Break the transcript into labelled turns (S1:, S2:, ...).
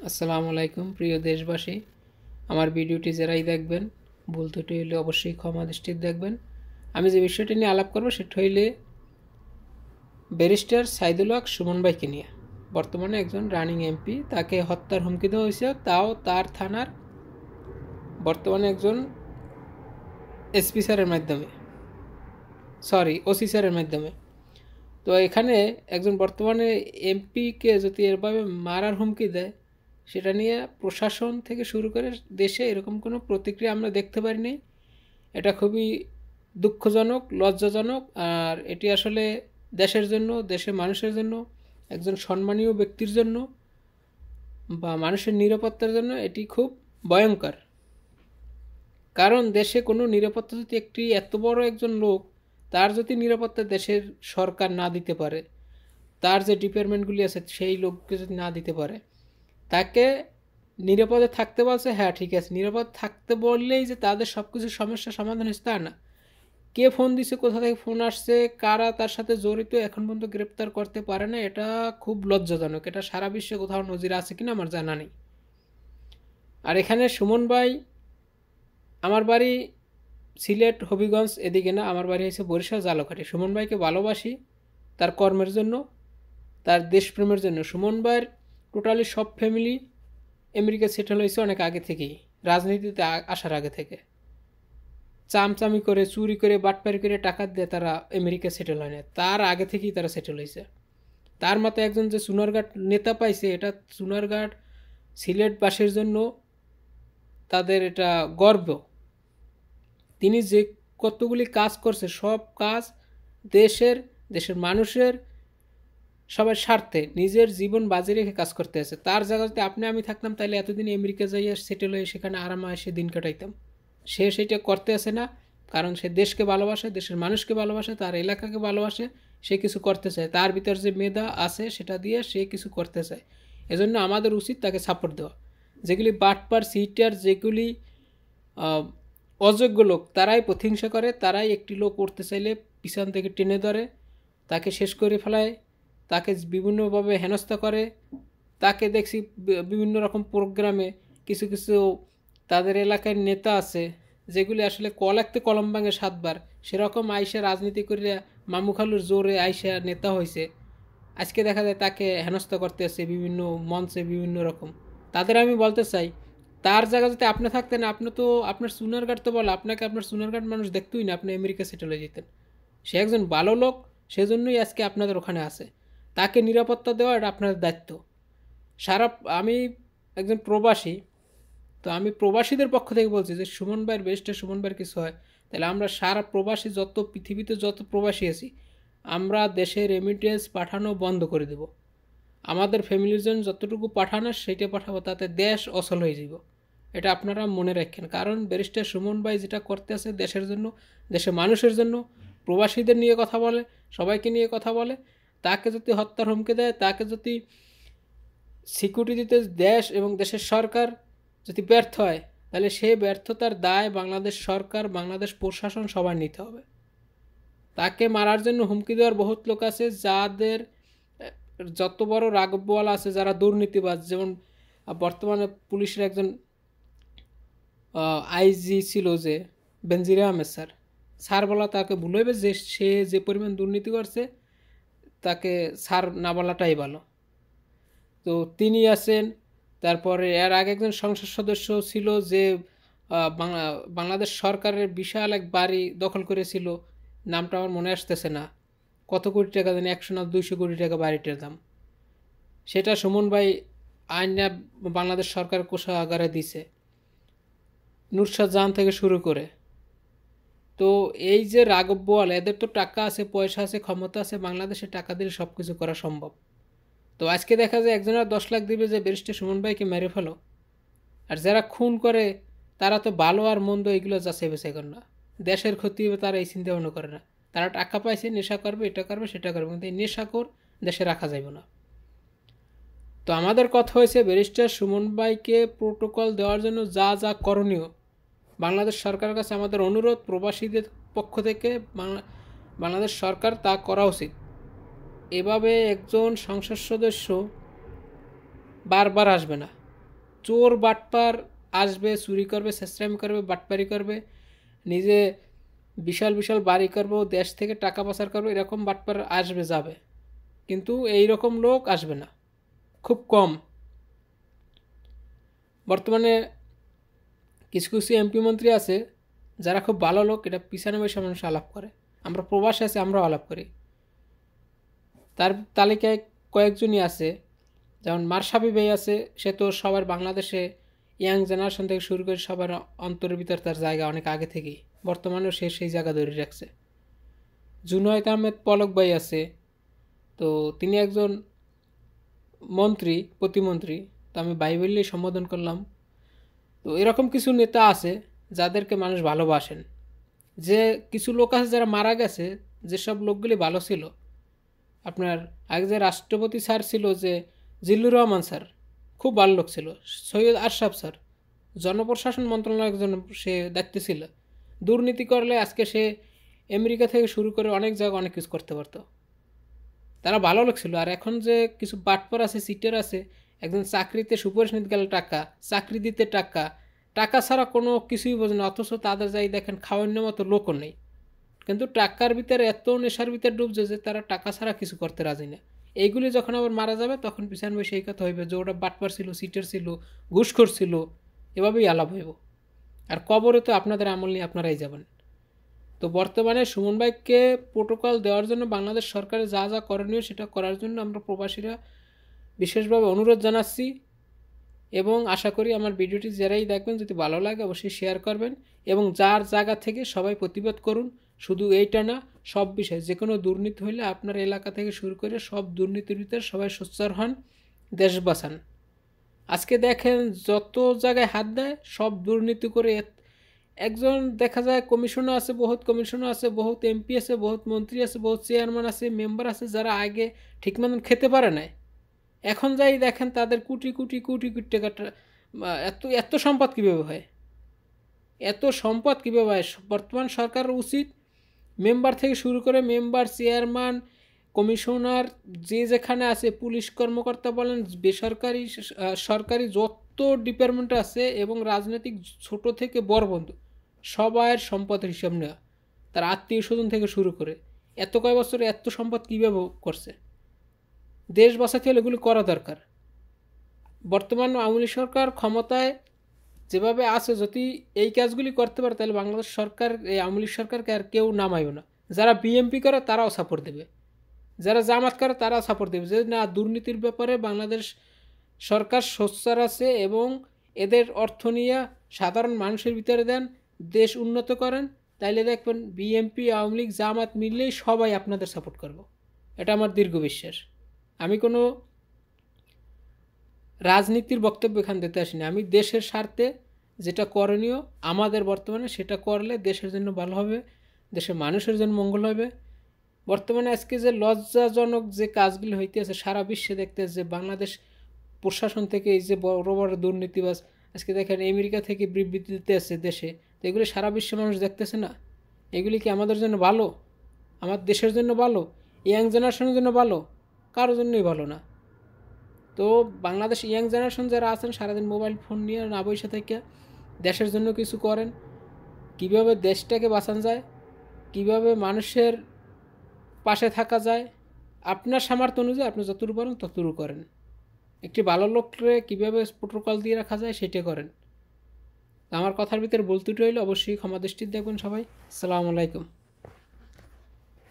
S1: আসসালামু আলাইকুম প্রিয় দেশবাসী। আমার ভিডিওটি যারাই দেখবেন ভুল ত্রুটি হলে অবশ্যই ক্ষমা দৃষ্টিতে দেখবেন। আমি যে বিষয়টি নিয়ে আলাপ করব সেটা হইলে ব্যারিস্টার সাইদুল হক সুমন ভাইকে নিয়ে। বর্তমানে একজন রানিং এমপি, তাকে হত্যার হুমকি দেওয়া হয়েছে, তাও তার থানার বর্তমানে একজন এসপি স্যারের মাধ্যমে, ওসি স্যারের মাধ্যমে। তো এখানে একজন বর্তমানে এমপিকে যদি এভাবে মারার হুমকি দেয়, সেটা নিয়ে প্রশাসন থেকে শুরু করে দেশে এরকম কোনো প্রতিক্রিয়া আমরা দেখতে পারিনি। এটা খুবই দুঃখজনক, লজ্জাজনক। আর এটি আসলে দেশের জন্য, দেশের মানুষের জন্য, একজন সম্মানীয় ব্যক্তির জন্য বা মানুষের নিরাপত্তার জন্য এটি খুব ভয়ঙ্কর। কারণ দেশে কোনো নিরাপত্তা যদি এত বড় একজন লোক, তার যদি নিরাপত্তা দেশের সরকার না দিতে পারে, তার যে ডিপার্টমেন্টগুলি আছে সেই লোককে যদি না দিতে পারে, তাকে নিরাপদে থাকতে বলছে, হ্যাঁ ঠিক আছে, নিরাপদ থাকতে বললেই যে তাদের সব কিছু সমস্যার সমাধান হচ্ছে তা না। কে ফোন দিছে, কোথা থেকে ফোন আসছে, কারা তার সাথে জড়িত, এখন পর্যন্ত গ্রেপ্তার করতে পারে না। এটা খুব লজ্জাজনক। এটা সারা বিশ্বে কোথাও নজির আছে কিনা আমার জানা নেই। আর এখানে সুমন ভাই, আমার বাড়ি সিলেট হবিগঞ্জ এদিকে না, আমার বাড়ি হয়েছে বরিশাল জালকাঠি। সুমন ভাইকে ভালোবাসি তার কর্মের জন্য, তার দেশপ্রেমের জন্য। সুমন ভাইয়ের টোটালি সব ফ্যামিলি আমেরিকা সেটেল হয়েছে অনেক আগে থেকেই, রাজনীতিতে আসার আগে থেকে। চামচামি করে, চুরি করে, বাটপারি করে টাকা দিয়ে তারা আমেরিকা সেটেল হয় না, তার আগে থেকেই তারা সেটেল হয়েছে। তার মতো একজন যে সোনারঘাট নেতা পাইছে, এটা সোনারঘাট সিলেটবাসীর জন্য তাদের এটা গর্ব। তিনি যে কতগুলি কাজ করছে, সব কাজ দেশের দেশের মানুষের সবার স্বার্থে নিজের জীবন বাজি রেখে কাজ করতে আছে। তার জায়গাতে আপনি আমি থাকতাম, তাহলে এতদিন আমেরিকা যাইয়া সেটেল হয়ে সেখানে আরামে এসে দিন কাটাইতাম। সে সেটা করতে আসে না, কারণ সে দেশকে ভালোবাসে, দেশের মানুষকে ভালোবাসে, তার এলাকাকে ভালোবাসে। সে কিছু করতে চায়, তার ভিতর যে মেধা আছে সেটা দিয়ে সে কিছু করতে চায়। এজন্য আমাদের উচিত তাকে সাপোর্ট দেওয়া। যেগুলি বাটপার সিটার, যেগুলি অযোগ্য লোক, তারাই প্রতিহিংসা করে, তারাই একটি লোক করতে চাইলে পিছন থেকে টেনে ধরে, তাকে শেষ করে ফেলায়, তাকে বিভিন্নভাবে হেনস্থা করে। তাকে দেখছি বিভিন্ন রকম প্রোগ্রামে কিছু কিছু তাদের এলাকার নেতা আছে, যেগুলি আসলে কলাক্তে কলম ভাঙে 7 বার, সেরকম আইসা রাজনীতি করে মামু খালুর জোরে আইসা নেতা হয়েছে। আজকে দেখা যায় তাকে হেনস্থা করতে আছে বিভিন্ন মঞ্চে, বিভিন্ন রকম। তাদের আমি বলতে চাই, তার জায়গা যদি আপনি থাকতেন, আপনি তো আপনার সুনারঘাট তো বলে, আপনাকে আপনার সুনারঘাট মানুষ দেখতেই না, আপনি আমেরিকা সেটেল হয়ে যেতেন। সে একজন ভালো লোক, সেজন্যই আজকে আপনাদের ওখানে আছে। তাকে নিরাপত্তা দেওয়া এটা আপনাদের দায়িত্ব। সারা আমি একজন প্রবাসী, তো আমি প্রবাসীদের পক্ষ থেকে বলছি যে সুমন ভাইয়ের বেস্টে সুমন ভাইয়ের কিছু হয়, তাহলে আমরা সারা প্রবাসী, যত পৃথিবীতে যত প্রবাসী আছি, আমরা দেশের রেমিটেন্স পাঠানো বন্ধ করে দেব। আমাদের ফ্যামিলির জন্য যতটুকু পাঠানো সেইটা পাঠাবো, তাতে দেশ অচল হয়ে যাব। এটা আপনারা মনে রাখেন। কারণ ব্যারিস্টার সুমন ভাই যেটা করতে আছে দেশের জন্য, দেশের মানুষের জন্য, প্রবাসীদের নিয়ে কথা বলে, সবাইকে নিয়ে কথা বলে। তাকে যদি হত্যার হুমকি দেয়, তাকে যদি সিকিউরিটি দিতে দেশ এবং দেশের সরকার যদি ব্যর্থ হয়, তাহলে সেই ব্যর্থতার দায় বাংলাদেশ সরকার, বাংলাদেশ প্রশাসন সবার নিতে হবে। তাকে মারার জন্য হুমকি দেওয়ার বহুত লোক আছে, যাদের যত বড় রাগবওয়ালা আছে, যারা দুর্নীতিবাজ। যেমন বর্তমানে পুলিশের একজন আইজি ছিল যে বেনজির আহমেদ স্যার, স্যার বলা তাকে ভুলবে, যে সে যে পরিমাণ দুর্নীতি করছে তাকে স্যার না বলাটাই ভালো। তো তিনি আছেন। তারপরে এর আগে একজন সংসদ সদস্য ছিল যে বাংলাদেশ সরকারের বিশাল এক বাড়ি দখল করেছিল, নামটা আমার মনে আসতেছে না, কত কোটি টাকা জানি, 100 না 200 কোটি টাকা বাড়িটার দাম। সেটা সুমন ভাই আইনা বাংলাদেশ সরকার কোষাগারে দিছে, নুরশাদ জাহান থেকে শুরু করে। তো এই যে রাঘব বোয়াল, এদের তো টাকা আছে, পয়সা আছে, ক্ষমতা আছে, বাংলাদেশে টাকা দিলে সব কিছু করা সম্ভব। তো আজকে দেখা যায় একজনের 10 লাখ দিবে যে ব্যারিস্টার সুমন ভাইকে মেরে ফেলো। আর যারা খুন করে তারা তো ভালো আর মন্দ এগুলো যাচাই বাছাই করে না, দেশের ক্ষতি হবে তারা এই চিন্তা ভাবনা করে না। তারা টাকা পাইছে, নেশা করবে, এটা করবে, সেটা করবে, কিন্তু এই নেশাখোর দেশে রাখা যাবে না। তো আমাদের কথা হয়েছে ব্যারিস্টার সুমন ভাইকে প্রোটোকল দেওয়ার জন্য যা যা করণীয়, বাংলাদেশ সরকারের কাছে আমাদের অনুরোধ, প্রবাসীদের পক্ষ থেকে বাংলাদেশ সরকার তা করা উচিত। এভাবে একজন সংসদ সদস্য বারবার আসবে না, চোর বাটপার আসবে, চুরি করবে, চেষ্টামি করবে, বাটপারি করবে, নিজে বিশাল বিশাল বাড়ি করবো, দেশ থেকে টাকা পাচার করবো, এরকম বাটপার আসবে যাবে, কিন্তু এই রকম লোক আসবে না, খুব কম। বর্তমানে কিছু কিছু এমপি মন্ত্রী আছে যারা খুব ভালো লোক, এটা পিছনে বসে মানুষ আলাপ করে। আমরা প্রবাসে আছি, আমরাও আলাপ করি। তার তালিকায় কয়েকজনই আছে, যেমন মারসাবি ভাই আছে, সে তো সবার বাংলাদেশে ইয়াং জেনারেশন থেকে শুরু করে সবার অন্তরের ভিতর তার জায়গা অনেক আগে থেকেই, বর্তমানেও সে সেই জায়গা ধরে রাখছে। জুনায়েদ আহমেদ পলক ভাই আছে, তো তিনি একজন মন্ত্রী, প্রতিমন্ত্রী, তো আমি ভাই বললেই সম্বোধন করলাম। তো এরকম কিছু নেতা আছে যাদেরকে মানুষ ভালোবাসেন। যে কিছু লোক আছে যারা মারা গেছে, যেসব লোকগুলি ভালো ছিল, আপনার আগে যে রাষ্ট্রপতি স্যার ছিল যে জিল্লুর রহমান স্যার, খুব ভালো লোক ছিল। সৈয়দ আশরাফ স্যার জনপ্রশাসন মন্ত্রণালয়ের একজন সে দায়িত্বে ছিল, দুর্নীতি করলে আজকে সে আমেরিকা থেকে শুরু করে অনেক জায়গায় অনেক কিছু করতে পারতো, তারা ভালো লোক ছিল। আর এখন যে কিছু বাটপার আছে, সিটার আছে, একজন চাকরিতে সুপারিশ নিতে গেলে টাকা, চাকরি দিতে টাকা, টাকা ছাড়া কোনো কিছুই বোঝে না, অথচ তাদের যাই দেখেন খাওয়ানোর মতো লোকও নেই, কিন্তু টাকার ভিতরে এত নেশার ভিতরে ডুবছে যে তারা টাকা ছাড়া কিছু করতে রাজি না। এইগুলি যখন আবার মারা যাবে তখন পিছনে বসে এই কথা হইবে যে ওটা বাটপার ছিল, সিটার ছিল, ঘুষখোর ছিল, এভাবেই আলাপ হইব। আর কবরে তো আপনাদের আমল নিয়ে আপনারাই যাবেন। তো বর্তমানে সুমন ভাইকে প্রোটোকল দেওয়ার জন্য বাংলাদেশ সরকারের যা যা করণীয় সেটা করার জন্য আমরা প্রবাসীরা বিশেষভাবে অনুরোধ জানাচ্ছি, এবং আশা করি আমার ভিডিওটি যারাই দেখবেন যদি ভালো লাগে অবশ্যই শেয়ার করবেন, এবং যার জায়গা থেকে সবাই প্রতিবাদ করুন। শুধু এইটা না, সব বিষয়, যে কোনো দুর্নীতি হলে আপনার এলাকা থেকে শুরু করে সব দুর্নীতির ভিতরে সবাই সোচ্চার হন, দেশ বাঁচান। আজকে দেখেন যত জায়গায় হাত দেয় সব দুর্নীতি করে। একজন দেখা যায় কমিশনার আছে, বহুত কমিশনার আছে, বহুত এমপি আছে, বহুত মন্ত্রী আছে, বহুত চেয়ারম্যান আছে, মেম্বার আছে, যারা আগে ঠিক মতন খেতে পারে না, এখন যাই দেখেন তাদের কোটি কোটি কোটি কোটি টাকা, এত এত সম্পদ কীভাবে হয়, এত সম্পদ কীভাবে হয়। বর্তমান সরকারের উচিত মেম্বার থেকে শুরু করে মেম্বার, চেয়ারম্যান, কমিশনার, যে যেখানে আছে, পুলিশ কর্মকর্তা বলেন, বেসরকারি সরকারি যত ডিপার্টমেন্ট আছে, এবং রাজনৈতিক ছোট থেকে বড় বন্ধু সবার সম্পদের হিসাব নেওয়া, তার আত্মীয় স্বজন থেকে শুরু করে, এত কয় বছরে এত সম্পদ কীভাবে করছে। দেশ বাঁচাতে হলে এগুলি করা দরকার। বর্তমান আওয়ামী লীগ সরকার ক্ষমতায় যেভাবে আছে, যদি এই কাজগুলি করতে পারে তাহলে বাংলাদেশ সরকার, এই আওয়ামী লীগ সরকারকে আর কেউ নামাইব না। যারা বিএমপি করে তারাও সাপোর্ট দেবে, যারা জামাত করে তারাও সাপোর্ট দেবে, যে না, দুর্নীতির ব্যাপারে বাংলাদেশ সরকার সোচ্চার আছে, এবং এদের অর্থ নিয়ে সাধারণ মানুষের ভিতরে দেন, দেশ উন্নত করেন, তাইলে দেখবেন বিএমপি, আওয়ামী লীগ, জামাত মিললেই সবাই আপনাদের সাপোর্ট করব। এটা আমার দীর্ঘ বিশ্বাস। আমি কোনো রাজনীতির বক্তব্য এখান দিতে আসিনি, আমি দেশের স্বার্থে যেটা করণীয় আমাদের বর্তমানে সেটা করলে দেশের জন্য ভালো হবে, দেশের মানুষের জন্য মঙ্গল হবে। বর্তমানে আজকে যে লজ্জাজনক যে কাজগুলি হইতেছে সারা বিশ্বে দেখতেছে, যে বাংলাদেশ প্রশাসন থেকে এই যে বড় বড় দুর্নীতিবাজ আজকে দেখেন আমেরিকা থেকে বিবৃতি দিতে আসছে দেশে, তো এগুলি সারা বিশ্বের মানুষ দেখতেছে না। এগুলি কি আমাদের জন্য ভালো? আমার দেশের জন্য ভালো? ইয়াং জেনারেশনের জন্য ভালো? কারোর জন্যই ভালো না। তো বাংলাদেশ ইয়াং জেনারেশন যারা আছেন, সারাদিন মোবাইল ফোন নিয়ে না বসে থেকে দেশের জন্য কিছু করেন, কিভাবে দেশটাকে বাঁচানো যায়, কিভাবে মানুষের পাশে থাকা যায়, আপনার সামর্থ্য অনুযায়ী আপনি যতটুকু পারেন ততটুকু করেন। একটি ভালো লোককে কীভাবে প্রোটোকল দিয়ে রাখা যায় সেটা করেন। আমার কথার ভিতরে বলতে হইলে অবশ্যই ক্ষমা দৃষ্টিতে দেখবেন সবাই। আসসালামু আলাইকুম।